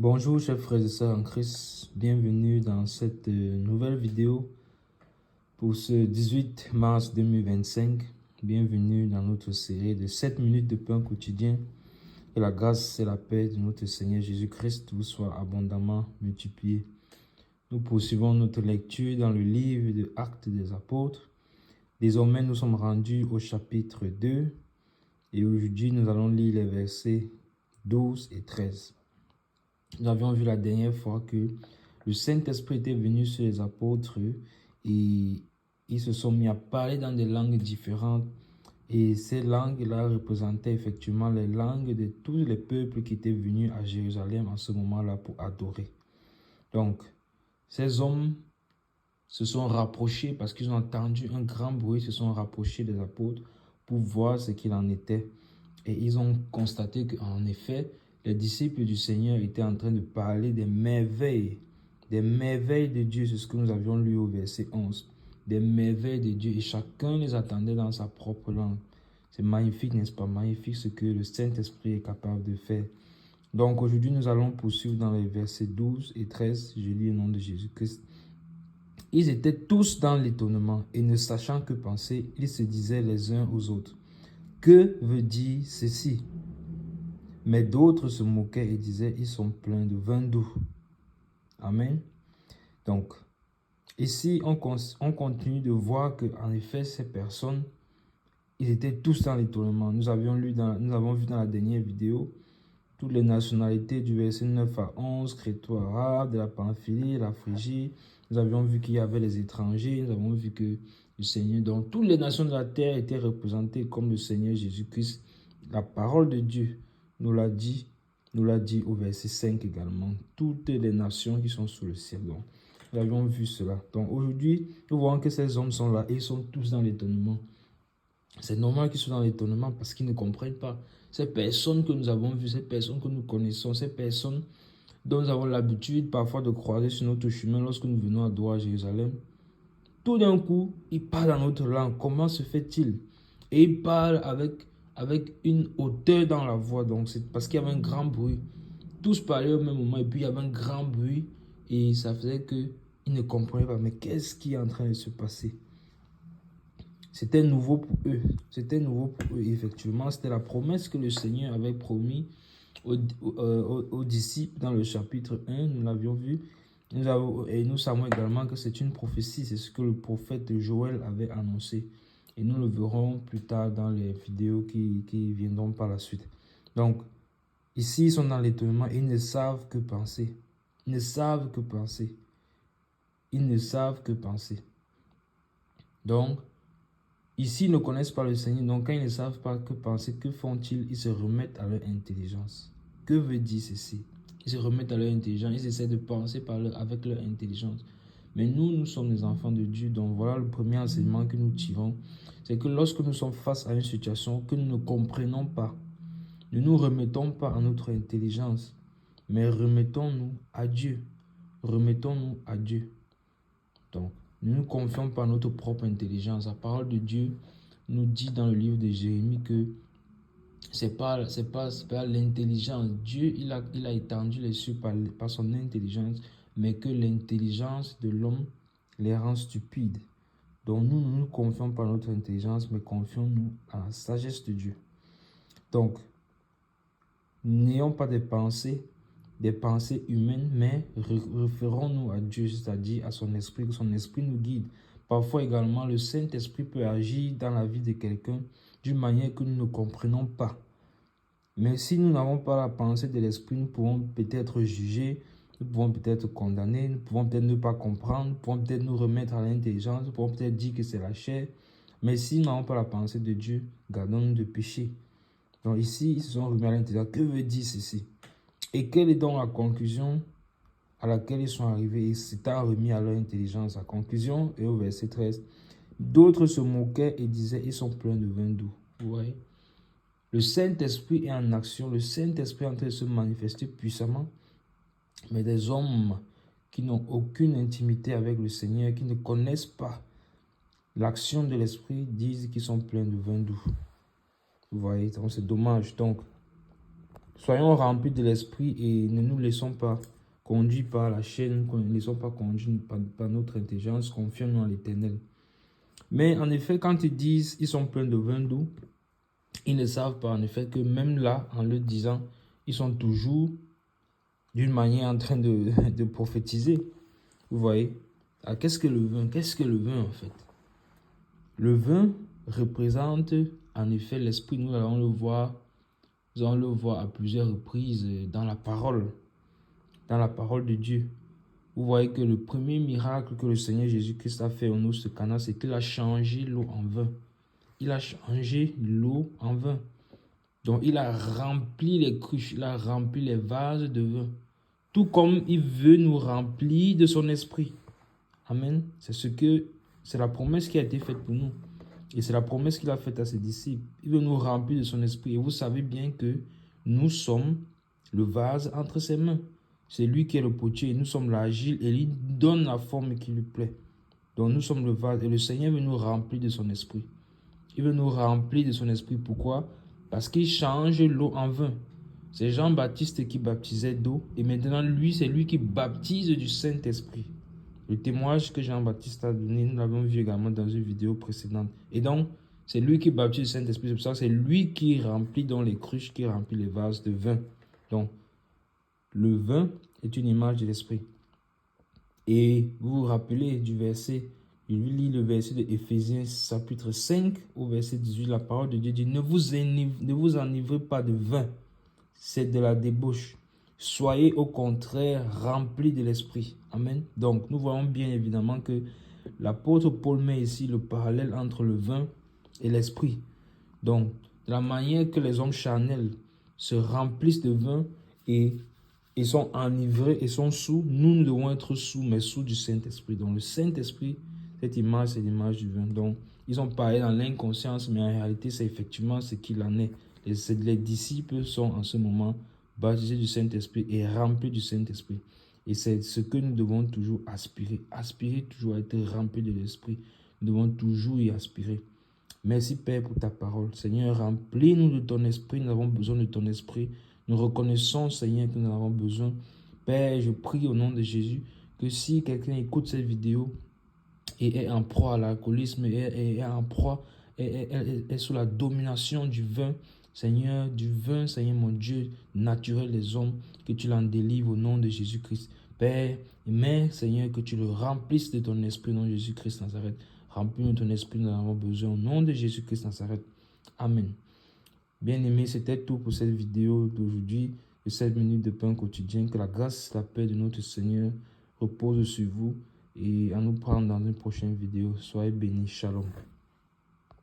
Bonjour chers frères et sœurs en Christ, bienvenue dans cette nouvelle vidéo pour ce 18 mars 2025. Bienvenue dans notre série de 7 minutes de pain quotidien. Que la grâce et la paix de notre Seigneur Jésus-Christ vous soient abondamment multipliées. Nous poursuivons notre lecture dans le livre de Actes des Apôtres. Désormais, nous sommes rendus au chapitre 2 et aujourd'hui, nous allons lire les versets 12 et 13. Nous avions vu la dernière fois que le Saint-Esprit était venu sur les apôtres et ils se sont mis à parler dans des langues différentes. Et ces langues-là représentaient effectivement les langues de tous les peuples qui étaient venus à Jérusalem en ce moment-là pour adorer. Donc, ces hommes se sont rapprochés parce qu'ils ont entendu un grand bruit, se sont rapprochés des apôtres pour voir ce qu'il en était. Et ils ont constaté qu'en effet, les disciples du Seigneur étaient en train de parler des merveilles de Dieu. C'est ce que nous avions lu au verset 11. Des merveilles de Dieu et chacun les attendait dans sa propre langue. C'est magnifique, n'est-ce pas? Magnifique ce que le Saint-Esprit est capable de faire. Donc aujourd'hui, nous allons poursuivre dans les versets 12 et 13. Je lis au nom de Jésus-Christ. Ils étaient tous dans l'étonnement et ne sachant que penser, ils se disaient les uns aux autres: que veut dire ceci? Mais d'autres se moquaient et disaient: ils sont pleins de vin doux. Amen. Donc, ici, on continue de voir qu'en effet, ces personnes, ils étaient tous dans l'étonnement. Nous avons vu dans la dernière vidéo toutes les nationalités du verset 9 à 11, crétois, arabes, de la Pamphylie, la Phrygie. Nous avions vu qu'il y avait les étrangers. Nous avons vu que le Seigneur, donc toutes les nations de la terre étaient représentées comme le Seigneur Jésus-Christ. La parole de Dieu nous l'a dit au verset 5 également. Toutes les nations qui sont sous le ciel. Donc, nous avions vu cela. Donc aujourd'hui, nous voyons que ces hommes sont là et ils sont tous dans l'étonnement. C'est normal qu'ils soient dans l'étonnement parce qu'ils ne comprennent pas. Ces personnes que nous avons vues, ces personnes que nous connaissons, ces personnes dont nous avons l'habitude parfois de croiser sur notre chemin lorsque nous venons à Douai, à Jérusalem, tout d'un coup, ils parlent dans notre langue. Comment se fait-il? Et ils parlent avec une hauteur dans la voix. Donc c'est parce qu'il y avait un grand bruit. Tous parlaient au même moment et puis il y avait un grand bruit et ça faisait qu'ils ne comprenaient pas. Mais qu'est-ce qui est en train de se passer? C'était nouveau pour eux. C'était nouveau pour eux, effectivement. C'était la promesse que le Seigneur avait promis aux disciples dans le chapitre 1. Nous l'avions vu. Et nous savons également que c'est une prophétie. C'est ce que le prophète Joël avait annoncé. Et nous le verrons plus tard dans les vidéos qui viendront par la suite. Donc, ici, ils sont dans l'étonnement et ils ne savent que penser. Ils ne savent que penser. Ils ne savent que penser. Donc, ici, ils ne connaissent pas le Seigneur, donc quand ils ne savent pas que penser, que font-ils? Ils se remettent à leur intelligence. Que veut dire ceci? Ils se remettent à leur intelligence, ils essaient de penser avec leur intelligence. Mais nous sommes des enfants de Dieu, donc voilà le premier enseignement que nous tirons. C'est que lorsque nous sommes face à une situation que nous ne comprenons pas, ne nous remettons pas à notre intelligence, mais remettons-nous à Dieu. Remettons-nous à Dieu. Donc, ne nous confions pas à notre propre intelligence. La parole de Dieu nous dit dans le livre de Jérémie que c'est pas l'intelligence. Dieu, il a étendu les cieux par son intelligence, mais que l'intelligence de l'homme les rend stupides. Donc, nous ne nous confions pas à notre intelligence, mais confions-nous à la sagesse de Dieu. Donc, n'ayons pas des pensées humaines, mais référons-nous à Dieu, c'est-à-dire à son esprit, que son esprit nous guide. Parfois également, le Saint-Esprit peut agir dans la vie de quelqu'un d'une manière que nous ne comprenons pas. Mais si nous n'avons pas la pensée de l'esprit, nous pouvons peut-être juger, nous pouvons peut-être condamner, nous pouvons peut-être ne pas comprendre, nous pouvons peut-être nous remettre à l'intelligence, nous pouvons peut-être dire que c'est la chair. Mais si nous n'avons pas la pensée de Dieu, gardons-nous de pécher. Donc ici, ils se sont remis à l'intelligence. Que veut dire ceci? Et quelle est donc la conclusion à laquelle ils sont arrivés? Ils s'étaient remis à leur intelligence. La conclusion est au verset 13. D'autres se moquaient et disaient: ils sont pleins de vin doux. Vous voyez? Le Saint-Esprit est en action. Le Saint-Esprit est en train de se manifester puissamment. Mais des hommes qui n'ont aucune intimité avec le Seigneur, qui ne connaissent pas l'action de l'Esprit, disent qu'ils sont pleins de vin doux. Vous voyez? Donc c'est dommage. Donc, Soyons remplis de l'esprit et ne nous laissons pas conduire par la chaîne, ne nous laissons pas conduire par notre intelligence, confions-nous en l'Éternel. Mais en effet, quand ils disent ils sont pleins de vin doux, ils ne savent pas en effet que même là, en le disant, ils sont toujours d'une manière en train de prophétiser. Vous voyez? Alors, qu'est-ce que le vin? Qu'est-ce que le vin en fait? Le vin représente en effet l'esprit. Nous allons le voir à plusieurs reprises dans la parole de Dieu. Vous voyez que le premier miracle que le Seigneur Jésus-Christ a fait au nous de Cana, c'est qu'il a changé l'eau en vin. Il a changé l'eau en vin. Donc, il a rempli les cruches, il a rempli les vases de vin. Tout comme il veut nous remplir de son esprit. Amen. C'est la promesse qui a été faite pour nous. Et c'est la promesse qu'il a faite à ses disciples. Il veut nous remplir de son esprit. Et vous savez bien que nous sommes le vase entre ses mains. C'est lui qui est le potier et nous sommes l'argile et lui donne la forme qui lui plaît. Donc nous sommes le vase et le Seigneur veut nous remplir de son esprit. Il veut nous remplir de son esprit. Pourquoi? Parce qu'il change l'eau en vin. C'est Jean-Baptiste qui baptisait d'eau et maintenant lui, c'est lui qui baptise du Saint-Esprit. Le témoignage que Jean-Baptiste a donné, nous l'avons vu également dans une vidéo précédente. Et donc, c'est lui qui baptise du Saint-Esprit. C'est pour ça que c'est lui qui remplit dans les cruches, qui remplit les vases de vin. Donc, le vin est une image de l'Esprit. Et vous vous rappelez du verset, je lis le verset de Éphésiens chapitre 5 au verset 18, la parole de Dieu dit, ne vous enivrez pas de vin, c'est de la débauche. Soyez au contraire remplis de l'esprit. Amen. Donc, nous voyons bien évidemment que l'apôtre Paul met ici le parallèle entre le vin et l'esprit. Donc, de la manière que les hommes charnels se remplissent de vin et ils sont enivrés et sont sous, nous devons être sous, mais sous du Saint-Esprit. Donc, le Saint-Esprit, cette image, c'est l'image du vin. Donc, ils ont parlé dans l'inconscience, mais en réalité, c'est effectivement ce qu'il en est. Les disciples sont en ce moment baptisés du Saint-Esprit et remplis du Saint-Esprit. Et c'est ce que nous devons toujours aspirer. Aspirer toujours à être remplis de l'Esprit. Nous devons toujours y aspirer. Merci Père pour ta parole. Seigneur, remplis-nous de ton Esprit. Nous avons besoin de ton Esprit. Nous reconnaissons, Seigneur, que nous en avons besoin. Père, je prie au nom de Jésus que si quelqu'un écoute cette vidéo et est en proie à l'alcoolisme, et est en proie, est sous la domination du vin, Seigneur, Seigneur mon Dieu, naturel des hommes, que tu l'en délivres au nom de Jésus-Christ. Père, mais Seigneur, que tu le remplisses de ton esprit au nom de Jésus-Christ Nazareth. Remplis-nous de ton esprit, nous en avons besoin au nom de Jésus-Christ Nazareth. Amen. Bien-aimés, c'était tout pour cette vidéo d'aujourd'hui, de 7 minutes de pain quotidien. Que la grâce et la paix de notre Seigneur repose sur vous et à nous prendre dans une prochaine vidéo. Soyez bénis. Shalom.